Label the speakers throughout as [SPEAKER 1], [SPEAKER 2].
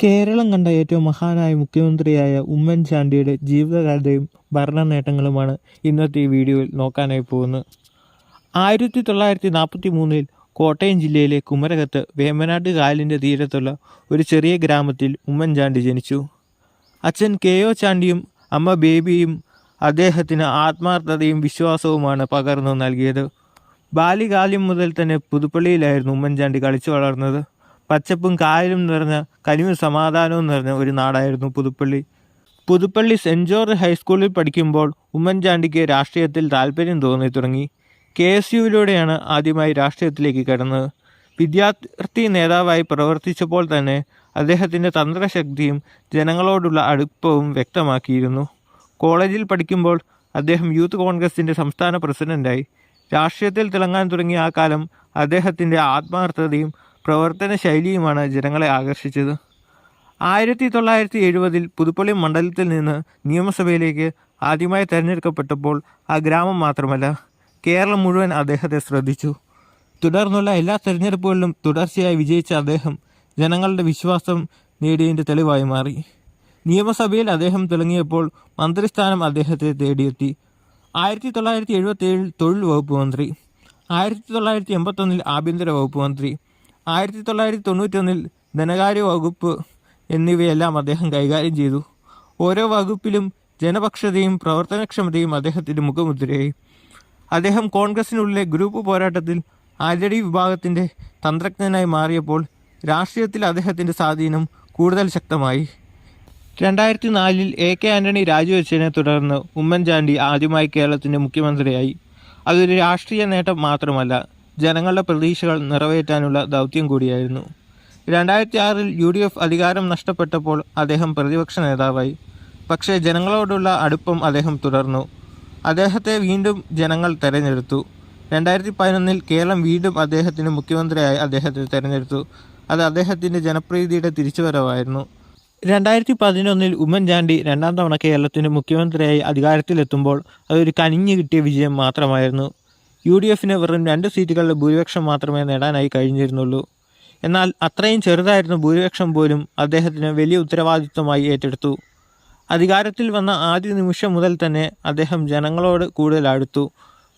[SPEAKER 1] കേരളം കണ്ട ഏറ്റവും മഹാനായ മുഖ്യമന്ത്രിയായ ഉമ്മൻചാണ്ടിയുടെ ജീവിതകാലത്തെയും ഭരണ നേട്ടങ്ങളുമാണ് ഇന്നത്തെ ഈ വീഡിയോയിൽ നോക്കാനായി പോകുന്നത്. 1943 കോട്ടയം ജില്ലയിലെ കുമരകത്ത് വേമ്പനാട്ട് കായലിൻ്റെ തീരത്തുള്ള ഒരു ചെറിയ ഗ്രാമത്തിൽ ഉമ്മൻചാണ്ടി ജനിച്ചു. അച്ഛൻ കെ.ഒ. ചാണ്ടിയും അമ്മ ബേബിയും അദ്ദേഹത്തിന് ആത്മാർത്ഥതയും വിശ്വാസവുമാണ് പകർന്നു നൽകിയത്. ബാല്യകാലം മുതൽ തന്നെ പുതുപ്പള്ളിയിലായിരുന്നു ഉമ്മൻചാണ്ടി കളിച്ചു വളർന്നത്. പച്ചപ്പും കായലും നിറഞ്ഞ കനിവും സമാധാനവും നിറഞ്ഞ ഒരു നാടായിരുന്നു പുതുപ്പള്ളി സെൻറ് ജോർജ് ഹൈസ്കൂളിൽ പഠിക്കുമ്പോൾ ഉമ്മൻചാണ്ടിക്ക് രാഷ്ട്രീയത്തിൽ താല്പര്യം തോന്നി തുടങ്ങി. KSUവിലൂടെയാണ് ആദ്യമായി രാഷ്ട്രീയത്തിലേക്ക് കടന്നത്. വിദ്യാർത്ഥി നേതാവായി പ്രവർത്തിച്ചപ്പോൾ തന്നെ അദ്ദേഹത്തിൻ്റെ തന്ത്രശക്തിയും ജനങ്ങളോടുള്ള അടുപ്പവും വ്യക്തമാക്കിയിരുന്നു. കോളേജിൽ പഠിക്കുമ്പോൾ അദ്ദേഹം യൂത്ത് കോൺഗ്രസിൻ്റെ സംസ്ഥാന പ്രസിഡന്റായി. രാഷ്ട്രീയത്തിൽ തിളങ്ങാൻ തുടങ്ങിയ ആ കാലം അദ്ദേഹത്തിൻ്റെ ആത്മാർത്ഥതയും പ്രവർത്തന ശൈലിയുമാണ് ജനങ്ങളെ ആകർഷിച്ചത്. 1970 പുതുപ്പള്ളി മണ്ഡലത്തിൽ നിന്ന് നിയമസഭയിലേക്ക് ആദ്യമായി തിരഞ്ഞെടുക്കപ്പെട്ടപ്പോൾ ആ ഗ്രാമം മാത്രമല്ല, കേരളം മുഴുവൻ അദ്ദേഹത്തെ ശ്രദ്ധിച്ചു. തുടർന്നുള്ള എല്ലാ തിരഞ്ഞെടുപ്പുകളിലും തുടർച്ചയായി വിജയിച്ച അദ്ദേഹം ജനങ്ങളുടെ വിശ്വാസം നേടിയതിൻ്റെ തെളിവായി മാറി. നിയമസഭയിൽ അദ്ദേഹം തിളങ്ങിയപ്പോൾ മന്ത്രിസ്ഥാനം അദ്ദേഹത്തെ തേടിയെത്തി. 1977 തൊഴിൽ വകുപ്പ് മന്ത്രി, 1981 ആഭ്യന്തര വകുപ്പ് മന്ത്രി, 1991 ധനകാര്യ വകുപ്പ് എന്നിവയെല്ലാം അദ്ദേഹം കൈകാര്യം ചെയ്തു. ഓരോ വകുപ്പിലും ജനപക്ഷതയും പ്രവർത്തനക്ഷമതയും അദ്ദേഹത്തിൻ്റെ മുഖമുദ്രയായി. അദ്ദേഹം കോൺഗ്രസിനുള്ളിലെ ഗ്രൂപ്പ് പോരാട്ടത്തിൽ ആര്യടി വിഭാഗത്തിൻ്റെ തന്ത്രജ്ഞനായി മാറിയപ്പോൾ രാഷ്ട്രീയത്തിൽ അദ്ദേഹത്തിൻ്റെ സ്വാധീനം കൂടുതൽ ശക്തമായി. 2004 A.K. ആൻ്റണി രാജിവെച്ചതിനെ തുടർന്ന് ഉമ്മൻചാണ്ടി ആദ്യമായി കേരളത്തിൻ്റെ മുഖ്യമന്ത്രിയായി. അതൊരു രാഷ്ട്രീയ നേട്ടം മാത്രമല്ല, ജനങ്ങളുടെ പ്രതീക്ഷകൾ നിറവേറ്റാനുള്ള ദൗത്യം കൂടിയായിരുന്നു. 2006 UDF അധികാരം നഷ്ടപ്പെട്ടപ്പോൾ അദ്ദേഹം പ്രതിപക്ഷ നേതാവായി. പക്ഷേ ജനങ്ങളോടുള്ള അടുപ്പം അദ്ദേഹം തുടർന്നു. അദ്ദേഹത്തെ വീണ്ടും ജനങ്ങൾ തെരഞ്ഞെടുത്തു. 2011 കേരളം വീണ്ടും അദ്ദേഹത്തിന് മുഖ്യമന്ത്രിയായി അദ്ദേഹത്തെ തെരഞ്ഞെടുത്തു. അത് അദ്ദേഹത്തിൻ്റെ ജനപ്രീതിയുടെ തിരിച്ചുവരവായിരുന്നു. 2011 ഉമ്മൻചാണ്ടി രണ്ടാം തവണ കേരളത്തിൻ്റെ മുഖ്യമന്ത്രിയായി അധികാരത്തിലെത്തുമ്പോൾ അതൊരു കനിഞ്ഞു കിട്ടിയ വിജയം മാത്രമായിരുന്നു. UDFന് വെറും 2 സീറ്റുകളുടെ ഭൂരിപക്ഷം മാത്രമേ നേടാനായി കഴിഞ്ഞിരുന്നുള്ളൂ. എന്നാൽ അത്രയും ചെറുതായിരുന്ന ഭൂരിപക്ഷം പോലും അദ്ദേഹത്തിന് വലിയ ഉത്തരവാദിത്വമായി ഏറ്റെടുത്തു. അധികാരത്തിൽ വന്ന ആദ്യ നിമിഷം മുതൽ തന്നെ അദ്ദേഹം ജനങ്ങളോട് കൂടുതൽ അടുത്തു.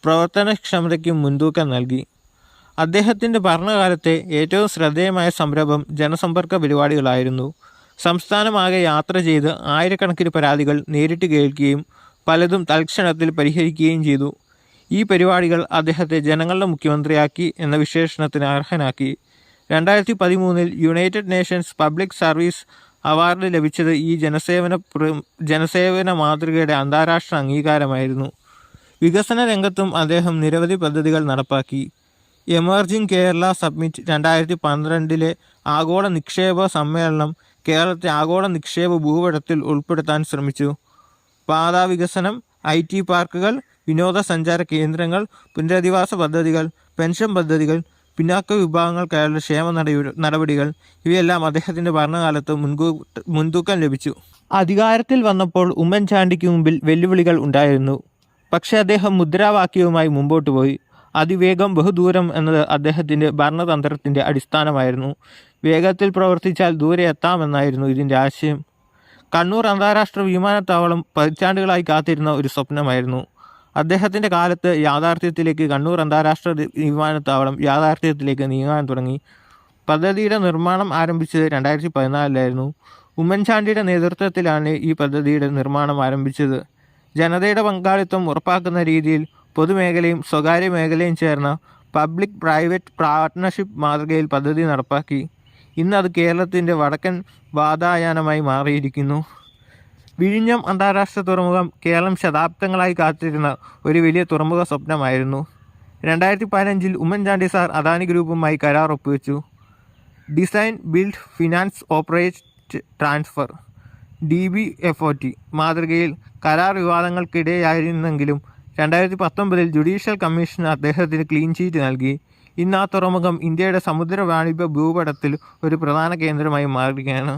[SPEAKER 1] പ്രവർത്തനക്ഷമതയ്ക്കും മുൻതൂക്കം നൽകി. അദ്ദേഹത്തിൻ്റെ ഭരണകാലത്തെ ഏറ്റവും ശ്രദ്ധേയമായ സംരംഭം ജനസമ്പർക്ക പരിപാടികളായിരുന്നു. സംസ്ഥാനമാകെ യാത്ര ചെയ്ത് ആയിരക്കണക്കിന് പരാതികൾ നേരിട്ട് കേൾക്കുകയും പലതും തൽക്ഷണത്തിൽ പരിഹരിക്കുകയും ചെയ്തു. ഈ പരിപാടികൾ അദ്ദേഹത്തെ ജനങ്ങളുടെ മുഖ്യമന്ത്രിയാക്കി എന്ന വിശേഷണത്തിന് അർഹനാക്കി. 2013 United Nations public service award ലഭിച്ചത് ഈ ജനസേവന മാതൃകയുടെ അന്താരാഷ്ട്ര അംഗീകാരമായിരുന്നു. വികസന രംഗത്തും അദ്ദേഹം നിരവധി പദ്ധതികൾ നടപ്പാക്കി. എമർജിംഗ് കേരള സമ്മിറ്റ് 2012 ആഗോള നിക്ഷേപ സമ്മേളനം കേരളത്തെ ആഗോള നിക്ഷേപ ഭൂപടത്തിൽ ഉൾപ്പെടുത്താൻ ശ്രമിച്ചു. പാതാ വികസനം, IT പാർക്കുകൾ, വിനോദസഞ്ചാര കേന്ദ്രങ്ങൾ, പുനരധിവാസ പദ്ധതികൾ, പെൻഷൻ പദ്ധതികൾ, പിന്നാക്ക വിഭാഗങ്ങൾക്കായുള്ള ക്ഷേമ നടപടികൾ ഇവയെല്ലാം അദ്ദേഹത്തിൻ്റെ ഭരണകാലത്ത് മുൻതൂക്കം ലഭിച്ചു. അധികാരത്തിൽ വന്നപ്പോൾ ഉമ്മൻചാണ്ടിക്ക് മുമ്പിൽ വെല്ലുവിളികൾ ഉണ്ടായിരുന്നു. പക്ഷേ അദ്ദേഹം മുദ്രാവാക്യവുമായി മുമ്പോട്ട് പോയി. അതിവേഗം ബഹുദൂരം എന്നത് അദ്ദേഹത്തിൻ്റെ ഭരണതന്ത്രത്തിൻ്റെ അടിസ്ഥാനമായിരുന്നു. വേഗത്തിൽ പ്രവർത്തിച്ചാൽ ദൂരെ എത്താമെന്നായിരുന്നു ഇതിൻ്റെ ആശയം. കണ്ണൂർ അന്താരാഷ്ട്ര വിമാനത്താവളം പതിറ്റാണ്ടുകളായി കാത്തിരുന്ന ഒരു സ്വപ്നമായിരുന്നു. അദ്ദേഹത്തിൻ്റെ കാലത്ത് കണ്ണൂർ അന്താരാഷ്ട്ര വിമാനത്താവളം യാഥാർത്ഥ്യത്തിലേക്ക് നീങ്ങാൻ തുടങ്ങി. പദ്ധതിയുടെ നിർമ്മാണം ആരംഭിച്ചത് 2014 ഉമ്മൻചാണ്ടിയുടെ നേതൃത്വത്തിലാണ് ഈ പദ്ധതിയുടെ നിർമ്മാണം ആരംഭിച്ചത്. ജനതയുടെ പങ്കാളിത്തം ഉറപ്പാക്കുന്ന രീതിയിൽ പൊതുമേഖലയും സ്വകാര്യ മേഖലയും ചേർന്ന പബ്ലിക് പ്രൈവറ്റ് പാർട്ട്ണർഷിപ്പ് മാതൃകയിൽ പദ്ധതി നടപ്പാക്കി. ഇന്ന് അത് കേരളത്തിൻ്റെ വടക്കൻ വാതായനമായി മാറിയിരിക്കുന്നു. വിഴിഞ്ഞം അന്താരാഷ്ട്ര തുറമുഖം കേരളം ശതാബ്ദങ്ങളായി കാത്തിരുന്ന ഒരു വലിയ തുറമുഖ സ്വപ്നമായിരുന്നു. 2015 ഉമ്മൻചാണ്ടി സാർ അദാനി ഗ്രൂപ്പുമായി കരാർ ഒപ്പുവെച്ചു. Design, build, finance, operate, transfer DBFOT മാതൃകയിൽ കരാർ വിവാദങ്ങൾക്കിടെയായിരുന്നെങ്കിലും 2019 ജുഡീഷ്യൽ കമ്മീഷൻ അദ്ദേഹത്തിന് ക്ലീൻ ചീറ്റ് നൽകി. ഇന്ന് ആ തുറമുഖം ഇന്ത്യയുടെ സമുദ്ര വാണിജ്യ ഭൂപടത്തിൽ ഒരു പ്രധാന കേന്ദ്രമായി മാറുകയാണ്.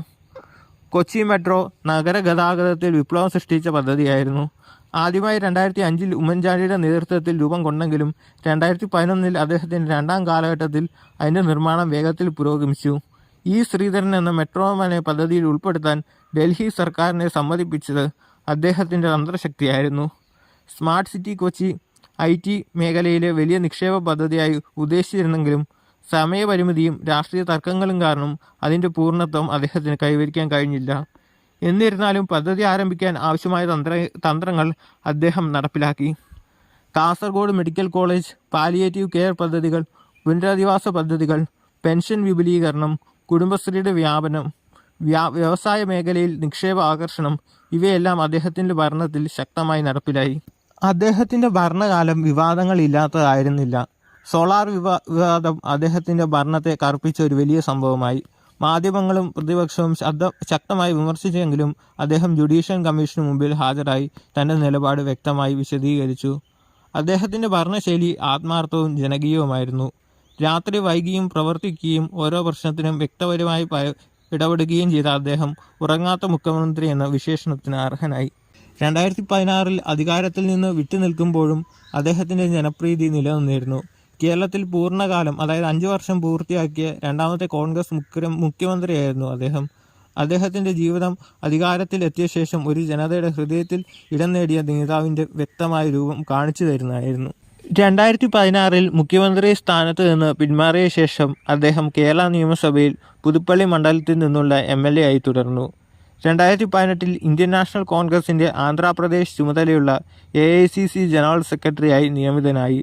[SPEAKER 1] കൊച്ചി മെട്രോ നഗര ഗതാഗതത്തിൽ വിപ്ലവം സൃഷ്ടിച്ച പദ്ധതിയായിരുന്നു. ആദ്യമായി 2005 ഉമ്മൻചാണ്ടിയുടെ നേതൃത്വത്തിൽ രൂപം കൊണ്ടെങ്കിലും 2011 അദ്ദേഹത്തിൻ്റെ രണ്ടാം കാലഘട്ടത്തിൽ അതിൻ്റെ നിർമ്മാണം വേഗത്തിൽ പുരോഗമിച്ചു. ഇ ശ്രീധരൻ എന്ന മെട്രോമാനെ പദ്ധതിയിൽ ഉൾപ്പെടുത്താൻ ഡൽഹി സർക്കാരിനെ സമ്മതിപ്പിച്ചത് അദ്ദേഹത്തിൻ്റെ തന്ത്രശക്തിയായിരുന്നു. സ്മാർട്ട് സിറ്റി കൊച്ചി IT മേഖലയിലെ വലിയ നിക്ഷേപ പദ്ധതിയായി ഉദ്ദേശിച്ചിരുന്നെങ്കിലും സമയപരിമിതിയും രാഷ്ട്രീയ തർക്കങ്ങളും കാരണം അതിൻ്റെ പൂർണ്ണത്വം അദ്ദേഹത്തിന് കൈവരിക്കാൻ കഴിഞ്ഞില്ല. എന്നിരുന്നാലും പദ്ധതി ആരംഭിക്കാൻ ആവശ്യമായ തന്ത്രങ്ങൾ അദ്ദേഹം നടപ്പിലാക്കി. Kasaragod medical college, palliative care പദ്ധതികൾ, പുനരധിവാസ പദ്ധതികൾ, പെൻഷൻ വിപുലീകരണം, കുടുംബശ്രീയുടെ വ്യാപനം, വ്യവസായ മേഖലയിൽ നിക്ഷേപ ആകർഷണം ഇവയെല്ലാം അദ്ദേഹത്തിൻ്റെ ഭരണത്തിൽ ശക്തമായി നടപ്പിലായി. അദ്ദേഹത്തിൻ്റെ ഭരണകാലം വിവാദങ്ങളില്ലാത്തതായിരുന്നില്ല. സോളാർ വിവാദം അദ്ദേഹത്തിൻ്റെ ഭരണത്തെ കറുപ്പിച്ച ഒരു വലിയ സംഭവമായി. മാധ്യമങ്ങളും പ്രതിപക്ഷവും ശക്തമായി വിമർശിച്ചെങ്കിലും അദ്ദേഹം ജുഡീഷ്യൽ കമ്മീഷന് മുമ്പിൽ ഹാജരായി തൻ്റെ നിലപാട് വ്യക്തമായി വിശദീകരിച്ചു. അദ്ദേഹത്തിൻ്റെ ഭരണശൈലി ആത്മാർത്ഥവും ജനകീയവുമായിരുന്നു. രാത്രി വൈകിയും പ്രവർത്തിക്കുകയും ഓരോ പ്രശ്നത്തിനും വ്യക്തിപരമായി ഇടപെടുകയും ചെയ്ത അദ്ദേഹം ഉറങ്ങാത്ത മുഖ്യമന്ത്രി എന്ന വിശേഷണത്തിന് അർഹനായി. 2016 അധികാരത്തിൽ നിന്ന് വിട്ടുനിൽക്കുമ്പോഴും അദ്ദേഹത്തിൻ്റെ ജനപ്രീതി നിലനിന്നിരുന്നു. കേരളത്തിൽ പൂർണ്ണകാലം, അതായത് 5 വർഷം പൂർത്തിയാക്കിയ രണ്ടാമത്തെ കോൺഗ്രസ് മുഖ്യമന്ത്രിയായിരുന്നു അദ്ദേഹം. അദ്ദേഹത്തിൻ്റെ ജീവിതം അധികാരത്തിൽ എത്തിയ ശേഷം ഒരു ജനതയുടെ ഹൃദയത്തിൽ ഇടം നേടിയ നേതാവിൻ്റെ വ്യക്തമായ രൂപം കാണിച്ചു തരുന്നതായിരുന്നു. 2016 മുഖ്യമന്ത്രി സ്ഥാനത്ത് നിന്ന് പിന്മാറിയ ശേഷം അദ്ദേഹം കേരള നിയമസഭയിൽ പുതുപ്പള്ളി മണ്ഡലത്തിൽ നിന്നുള്ള MLA ആയി തുടർന്നു. 2018 ഇന്ത്യൻ നാഷണൽ കോൺഗ്രസിൻ്റെ ആന്ധ്രാപ്രദേശ് ചുമതലയുള്ള AICC ജനറൽ സെക്രട്ടറിയായി നിയമിതനായി.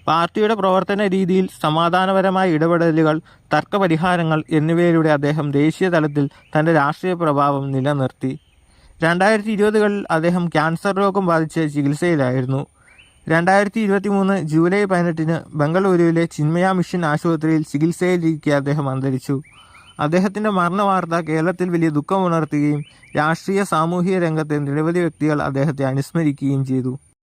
[SPEAKER 1] പാർട്ടിയുടെ പ്രവർത്തന രീതിയിൽ സമാധാനപരമായ ഇടപെടലുകൾ, തർക്കപരിഹാരങ്ങൾ എന്നിവയിലൂടെ അദ്ദേഹം ദേശീയ തലത്തിൽ തൻ്റെ രാഷ്ട്രീയ പ്രഭാവം നിലനിർത്തി. 2020 അദ്ദേഹം ക്യാൻസർ രോഗം ബാധിച്ച് ചികിത്സയിലായിരുന്നു. 2023 ജൂലൈ 18 ബംഗളൂരുവിലെ ചിന്മയ മിഷൻ ആശുപത്രിയിൽ ചികിത്സയിലിരിക്കെ അദ്ദേഹം അന്തരിച്ചു. അദ്ദേഹത്തിൻ്റെ മരണവാർത്ത കേരളത്തിൽ വലിയ ദുഃഖമുണർത്തുകയും രാഷ്ട്രീയ സാമൂഹിക രംഗത്തെ നിരവധി വ്യക്തികൾ അദ്ദേഹത്തെ അനുസ്മരിക്കുകയും ചെയ്തു.